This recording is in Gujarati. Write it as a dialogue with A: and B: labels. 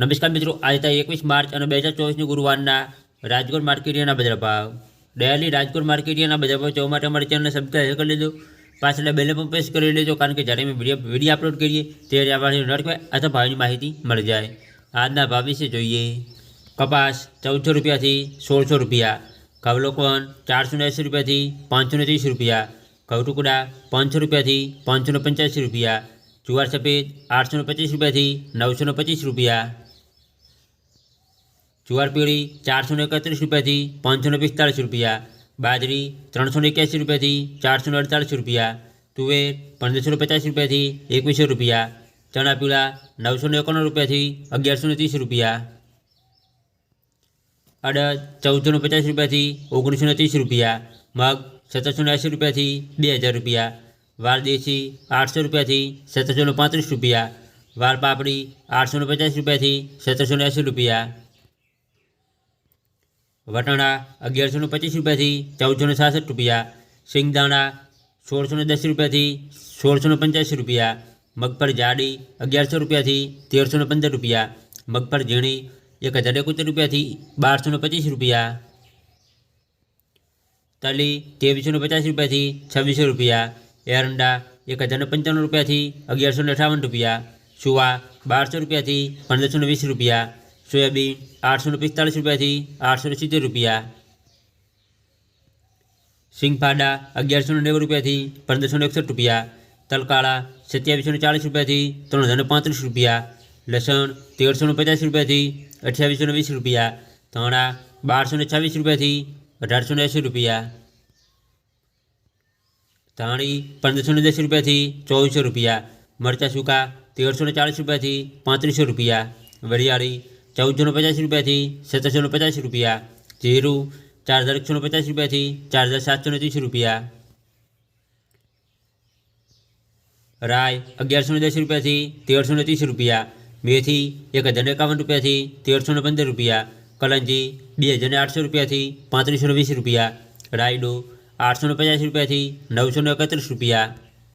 A: નમસ્કાર મિત્રો, આજે તારીખ 21 માર્ચ અને 2024 ગુરુવારના રાજકોટ માર્કેટિયાના બજાર ભાવ. ડેલી રાજકોટ માર્કેટિયાના બજાર ભાવ જોવા માટે અમારી ચેનલને સબસ્ક્રાઈબ કરી લેજો. પાછળ બેલ પણ પ્રેસ કરી લેજો, કારણ કે જ્યારે અમે વિડીયો અપલોડ કરીએ ત્યારે આપણને નોટિફિકેશન અથવા ભાવની માહિતી મળી જાય. આજના ભાવ વિશે જોઈએ. કપાસ 1400 રૂપિયાથી 1600 રૂપિયા, ઘઉં લોકવન 480 રૂપિયાથી 530 રૂપિયા, ઘઉં ટુકડા 500 રૂપિયાથી 585 રૂપિયા, જુવાર સફેદ 825 રૂપિયાથી 925 રૂપિયા, જુવાર પીળી 431 રૂપિયાથી 545 રૂપિયા, બાજરી 381 રૂપિયાથી 448 રૂપિયા, તુવેર 1550 રૂપિયાથી 2100 રૂપિયા, ચણા પીળા 991 રૂપિયાથી 1130 રૂપિયા, અડદ 1450 રૂપિયાથી 1930 રૂપિયા, મગ 1780 રૂપિયાથી 2000 રૂપિયા, વાલ દેશી 800 રૂપિયાથી 1735 રૂપિયા, વાલ પાપડી 850 રૂપિયાથી 1780 રૂપિયા, વટાણા 1125 રૂપિયાથી 1466 રૂપિયા, સિંગદાણા 1610 રૂપિયાથી 1685 રૂપિયા, મગફળી જાડી 1100 રૂપિયાથી 1315 રૂપિયા, મગફળી ઝીણી 1071 રૂપિયાથી 1225 રૂપિયા, તલી 2350 રૂપિયાથી 2600 રૂપિયા, એરંડા 1095 રૂપિયાથી 1158 રૂપિયા, સુવા 1200 રૂપિયાથી 1520 રૂપિયા, સોયાબીન 845 રૂપિયાથી 870 રૂપિયા, સિંગફાડા 1190 રૂપિયાથી 1561 રૂપિયા, તલકાળા 2740 રૂપિયાથી 3035 રૂપિયા, લસણ 1350 રૂપિયાથી 2820 રૂપિયા, ધાણા 1226 રૂપિયાથી 1880 રૂપિયા, ધાણી 1510 રૂપિયાથી 2400 રૂપિયા, મરચાં સૂકા 1340 રૂપિયાથી 3500 રૂપિયા, વરિયાળી 1450 રૂપિયાથી 1750 રૂપિયા, જીરું 4150 રૂપિયાથી 4730 રૂપિયા, રાય 1110 રૂપિયાથી 1330 રૂપિયા, મેથી 1051 રૂપિયાથી 1315 રૂપિયા, કલંજી 2800 રૂપિયાથી 3520 રૂપિયા, રાયડો 850 રૂપિયાથી 931 રૂપિયા.